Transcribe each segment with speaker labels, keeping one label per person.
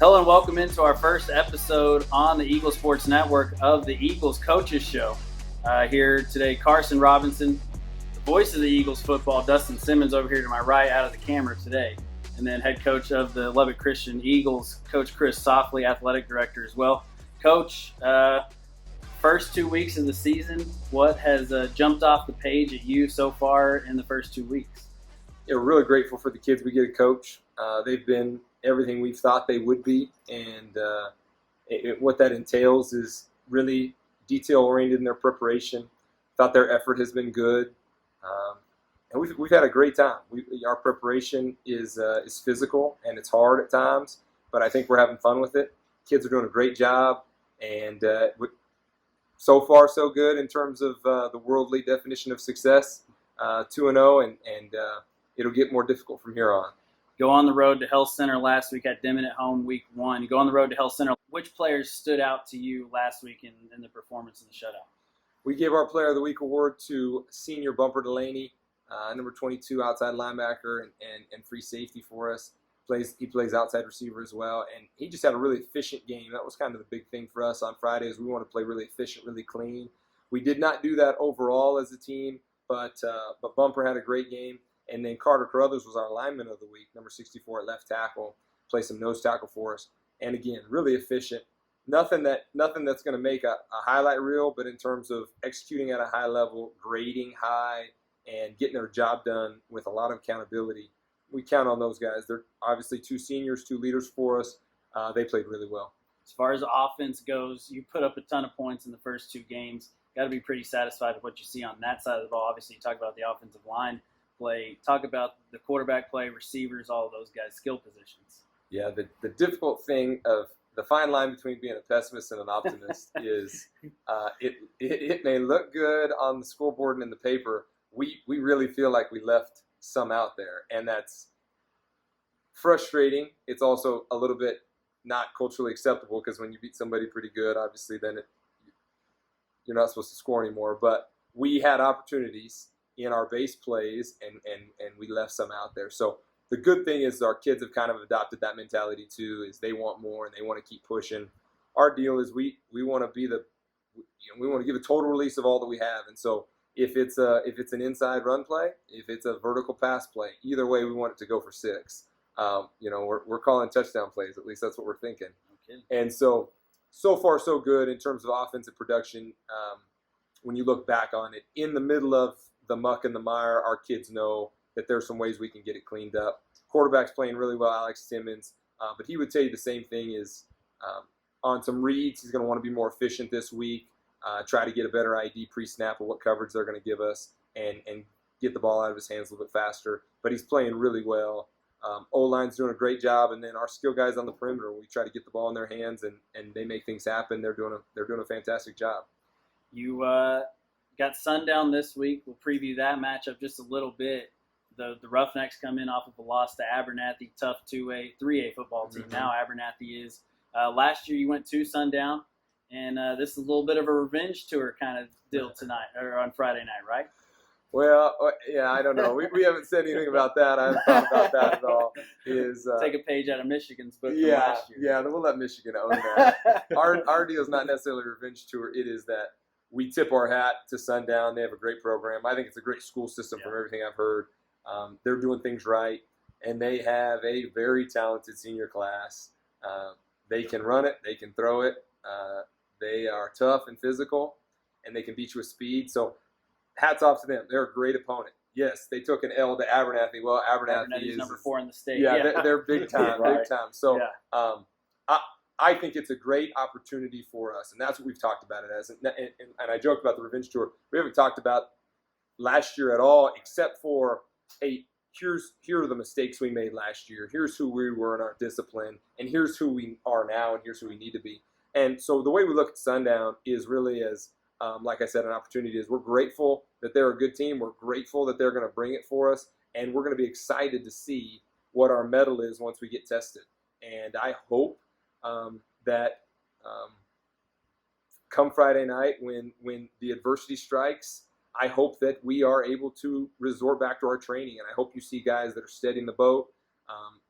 Speaker 1: Hello and welcome into our first episode on the Eagles Sports Network of the Eagles Coaches Show. Here today, Carson Robinson, the voice of the Eagles football, Dustin Simmons over here to my right out of the camera today, and then head coach of the Lubbock Christian Eagles, Coach Chris Softly, athletic director as well. Coach, first 2 weeks of the season, what has jumped off the page at you so far in the first 2 weeks?
Speaker 2: Yeah, we're really grateful for the kids we get to coach. They've been everything we've thought they would be, and what that entails is really detail-oriented in their preparation. Thought their effort has been good, and we've had a great time. Our preparation is physical, and it's hard at times, but I think we're having fun with it. Kids are doing a great job, and so far so good in terms of the worldly definition of success, 2-0, and it'll get more difficult from here on.
Speaker 1: Go on the road to Health Center last week, at Dimon at home week 1. You go on the road to Health Center. Which players stood out to you last week in the performance in the shutout?
Speaker 2: We gave our Player of the Week award to senior Bumper Delaney, number 22 outside linebacker and free safety for us. He plays outside receiver as well, and he just had a really efficient game. That was kind of the big thing for us on Friday, is we want to play really efficient, really clean. We did not do that overall as a team, but Bumper had a great game. And then Carter Carruthers was our lineman of the week, number 64 at left tackle, played some nose tackle for us. And again, really efficient. Nothing that's going to make a highlight reel, but in terms of executing at a high level, grading high, and getting their job done with a lot of accountability, we count on those guys. They're obviously two seniors, two leaders for us. They played really well.
Speaker 1: As far as the offense goes, you put up a ton of points in the first 2 games. Got to be pretty satisfied with what you see on that side of the ball. Obviously, you talk about the offensive line play, talk about the quarterback play, receivers, all of those guys, skill positions.
Speaker 2: Yeah, the difficult thing of the fine line between being a pessimist and an optimist is it may look good on the scoreboard and in the paper. We really feel like we left some out there, and that's frustrating. It's also a little bit not culturally acceptable, because when you beat somebody pretty good, obviously then you're not supposed to score anymore. But we had opportunities in our base plays, and we left some out there. So the good thing is our kids have kind of adopted that mentality too, is they want more and they want to keep pushing. Our deal is we want to be we want to give a total release of all that we have. And so if it's an inside run play, if it's a vertical pass play, either way we want it to go for 6. We're calling touchdown plays, at least that's what we're thinking.
Speaker 1: Okay.
Speaker 2: And so far so good in terms of offensive production. When you look back on it, in the middle of the muck and the mire, our kids know that there's some ways we can get it cleaned up. Quarterback's playing really well, Alex Timmons, but he would tell you the same thing is on some reads, he's going to want to be more efficient this week, try to get a better ID pre-snap of what coverage they're going to give us, and get the ball out of his hands a little bit faster. But he's playing really well. O-line's doing a great job, and then our skill guys on the perimeter, we try to get the ball in their hands, and they make things happen. They're doing a fantastic job.
Speaker 1: You got Sundown this week. We'll preview that matchup just a little bit. The Roughnecks come in off of a loss to Abernathy, tough 3A football team.
Speaker 2: Mm-hmm.
Speaker 1: Now Abernathy is. Last year you went to Sundown, and this is a little bit of a revenge tour kind of deal tonight, or on Friday night, right?
Speaker 2: Well, yeah, I don't know. We haven't said anything about that. I haven't thought about that at all.
Speaker 1: Take a page out of Michigan's book from
Speaker 2: yeah,
Speaker 1: last year.
Speaker 2: Yeah, we'll let Michigan own that. Our deal is not necessarily a revenge tour. It is that we tip our hat to Sundown. They have a great program. I think it's a great school system from everything I've heard. They're doing things right, and they have a very talented senior class. They can run it. They can throw it. They are tough and physical, and they can beat you with speed. So hats off to them. They're a great opponent. Yes, they took an L to Abernathy. Well, Abernathy is
Speaker 1: number 4 in the state.
Speaker 2: Yeah, they're big time,
Speaker 1: Right.
Speaker 2: big time. So I think it's a great opportunity for us, and that's what we've talked about it as. And I joked about the revenge tour. We haven't talked about last year at all, except for, hey, here are the mistakes we made last year. Here's who we were in our discipline, and here's who we are now, and here's who we need to be. And so the way we look at Sundown is really as, like I said, an opportunity. Is we're grateful that they're a good team. We're grateful that they're going to bring it for us, and we're going to be excited to see what our medal is once we get tested. And I hope that come Friday night, when the adversity strikes, I hope that we are able to resort back to our training. And I hope you see guys that are steadying the boat,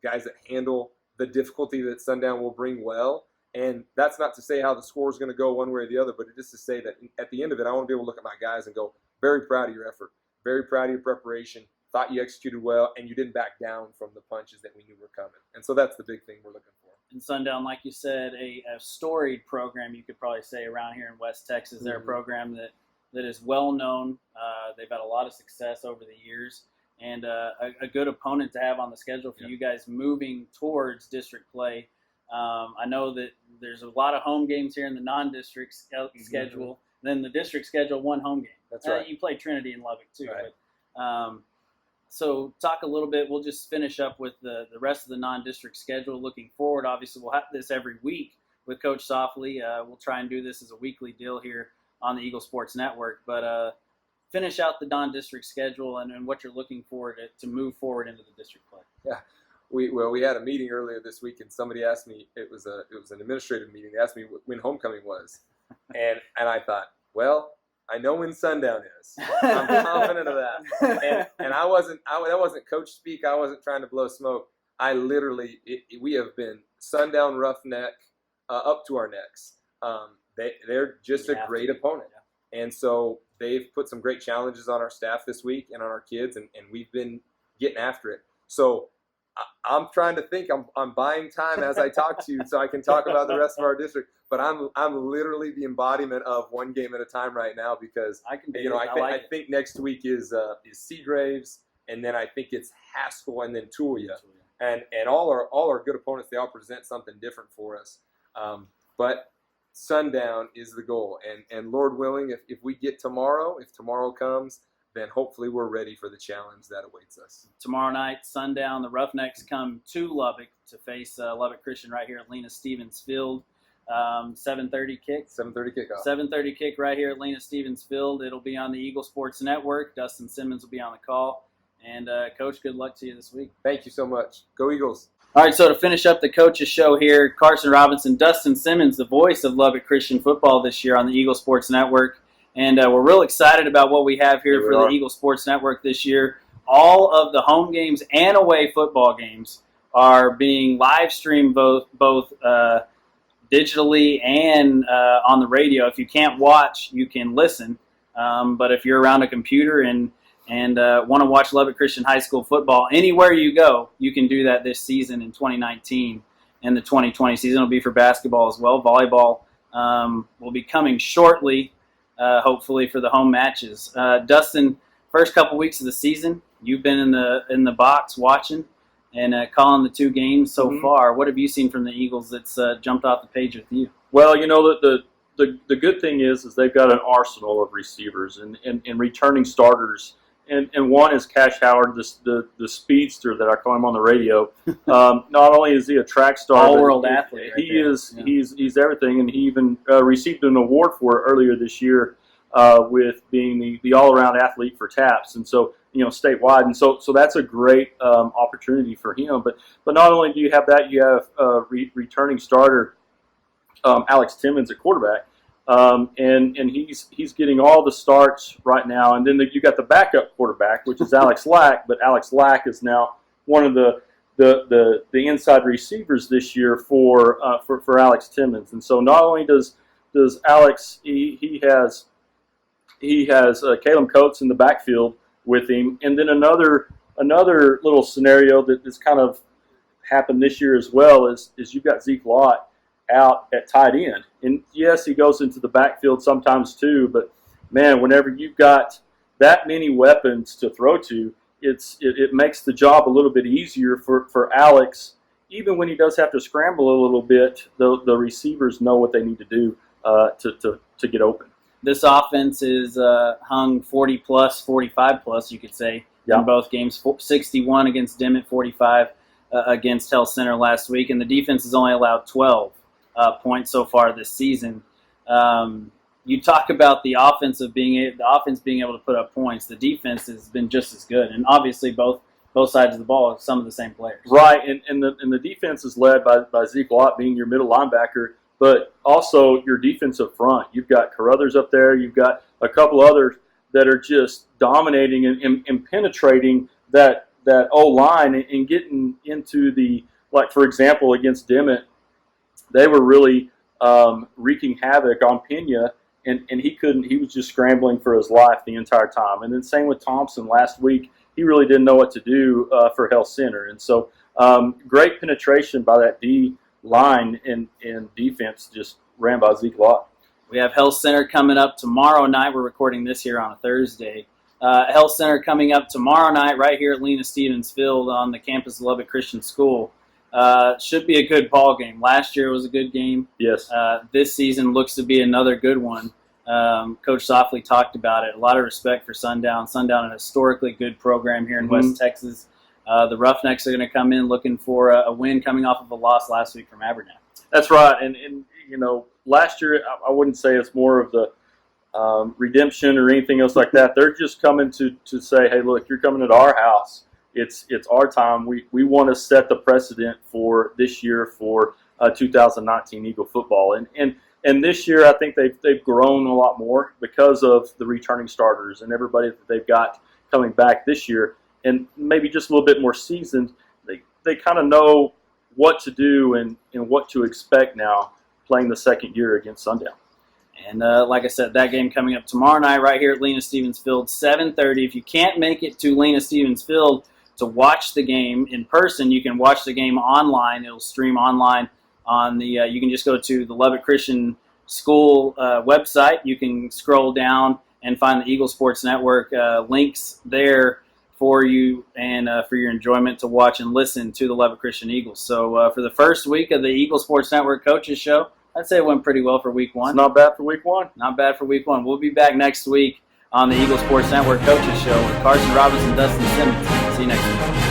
Speaker 2: guys that handle the difficulty that Sundown will bring well. And that's not to say how the score is going to go one way or the other, but it is to say that at the end of it, I want to be able to look at my guys and go, very proud of your effort, very proud of your preparation, thought you executed well, and you didn't back down from the punches that we knew were coming. And so that's the big thing we're looking for.
Speaker 1: And Sundown, like you said, a storied program, you could probably say, around here in West Texas. They're a program that is well known. They've had a lot of success over the years, and a good opponent to have on the schedule for you guys moving towards district play. I know that there's a lot of home games here in the non-district schedule. Then the district schedule, one home game.
Speaker 2: That's right.
Speaker 1: You play Trinity and Lubbock too.
Speaker 2: Right.
Speaker 1: But, so talk a little bit. We'll just finish up with the rest of the non-district schedule. Looking forward, obviously we'll have this every week with Coach Softly. We'll try and do this as a weekly deal here on the Eagle Sports Network. But finish out the non-district schedule and what you're looking for to move forward into the district play.
Speaker 2: Yeah. We had a meeting earlier this week, and somebody asked me, it was an administrative meeting. They asked me when homecoming was, and I thought, well, I know when Sundown is. I'm confident of that. And that wasn't coach speak. I wasn't trying to blow smoke. I literally, we have been Sundown roughneck up to our necks. They're just a great opponent. Yeah. And so they've put some great challenges on our staff this week and on our kids, and we've been getting after it. So I'm trying to think. I'm buying time as I talk to you so I can talk about the rest of our district. But I'm literally the embodiment of one game at a time right now, because I think next week is Seagraves, and then I think it's Haskell, and then Tulia. And all our good opponents, they all present something different for us. But Sundown is the goal, and Lord willing, if we get tomorrow, if tomorrow comes, then hopefully we're ready for the challenge that awaits us.
Speaker 1: Tomorrow night, Sundown, the Roughnecks come to Lubbock to face Lubbock Christian right here at Lena Stevens Field. 7:30 kick.
Speaker 2: 7:30 kickoff.
Speaker 1: 7:30 kick right here at Lena Stevens Field. It'll be on the Eagle Sports Network. Dustin Simmons will be on the call. And, Coach, good luck to you this week.
Speaker 2: Thank you so much. Go Eagles.
Speaker 1: All right, so to finish up the coaches show here, Carson Robinson, Dustin Simmons, the voice of Lubbock Christian football this year on the Eagle Sports Network. And we're real excited about what we have here for the Eagle Sports Network this year. All of the home games and away football games are being live streamed both digitally and on the radio. If you can't watch, you can listen. But if you're around a computer and want to watch Lubbock Christian High School football anywhere you go, you can do that this season in 2019. And the 2020 season will be for basketball as well. Volleyball will be coming shortly. Hopefully for the home matches. Dustin, first couple weeks of the season, you've been in the box watching and calling the two games so far. What have you seen from the Eagles that's jumped off the page with you?
Speaker 3: Well, you know, the good thing is they've got an arsenal of receivers and returning starters. And one is Cash Howard, the speedster that I call him on the radio. Not only is he a track star,
Speaker 1: all-world athlete.
Speaker 3: He's everything, and he even received an award for it earlier this year with being the all-around athlete for TAPS, and so statewide, and so that's a great opportunity for him. But not only do you have that, you have returning starter Alex Timmons at quarterback. And he's getting all the starts right now, and then you got the backup quarterback, which is Alex Lack. But Alex Lack is now one of the inside receivers this year for Alex Timmons. And so not only does Alex he has Caleb Coates in the backfield with him, and then another little scenario that has kind of happened this year as well is you've got Zeke Lott out at tight end. And yes, he goes into the backfield sometimes too, but man, whenever you've got that many weapons to throw to, it makes the job a little bit easier for Alex. Even when he does have to scramble a little bit, the receivers know what they need to do to get open.
Speaker 1: This offense is hung 40+, 45+, you could say, in both games. 61 against Dimmitt, 45 against Hell Center last week, and the defense has only allowed 12 points so far this season. You talk about the offense being able to put up points. The defense has been just as good, and obviously both sides of the ball are some of the same players.
Speaker 3: Right, and the defense is led by Zeke Lott being your middle linebacker, but also your defensive front. You've got Carruthers up there. You've got a couple others that are just dominating and penetrating that O-line and getting into the like for example, against Dimmitt, they were really wreaking havoc on Pena, and he couldn't. He was just scrambling for his life the entire time. And then same with Thompson last week. He really didn't know what to do for Health Center. And so great penetration by that D line and defense just ran by Zeke Lott.
Speaker 1: We have Health Center coming up tomorrow night. We're recording this here on a Thursday. Health Center coming up tomorrow night right here at Lena Stevens Field on the campus of Lubbock Christian School. Should be a good ball game. Last year was a good game.
Speaker 3: Yes.
Speaker 1: This season looks to be another good one. Coach Softly talked about it. A lot of respect for Sundown. Sundown, a historically good program here in West Texas. The Roughnecks are going to come in looking for a win coming off of a loss last week from Abernathy.
Speaker 3: That's right. And you know, last year I wouldn't say it's more of the redemption or anything else like that. They're just coming to say, hey, look, you're coming to our house. It's our time. We want to set the precedent for this year for 2019 Eagle football. And this year I think they've grown a lot more because of the returning starters and everybody that they've got coming back this year, and maybe just a little bit more seasoned. They kind of know what to do and what to expect now playing the second year against Sundown.
Speaker 1: And like I said, that game coming up tomorrow night right here at Lena Stevens Field, 7:30. If you can't make it to Lena Stevens Field to watch the game in person, you can watch the game online. It'll stream online on the. You can just go to the Lubbock Christian School website. You can scroll down and find the Eagle Sports Network links there for you and for your enjoyment to watch and listen to the Lubbock Christian Eagles. So for the first week of the Eagle Sports Network Coaches Show, I'd say it went pretty well for week one.
Speaker 3: It's not bad for week one.
Speaker 1: Not bad for week one. We'll be back next week on the Eagle Sports Network Coaches Show with Carson Robinson, Dustin Simmons. See you next week.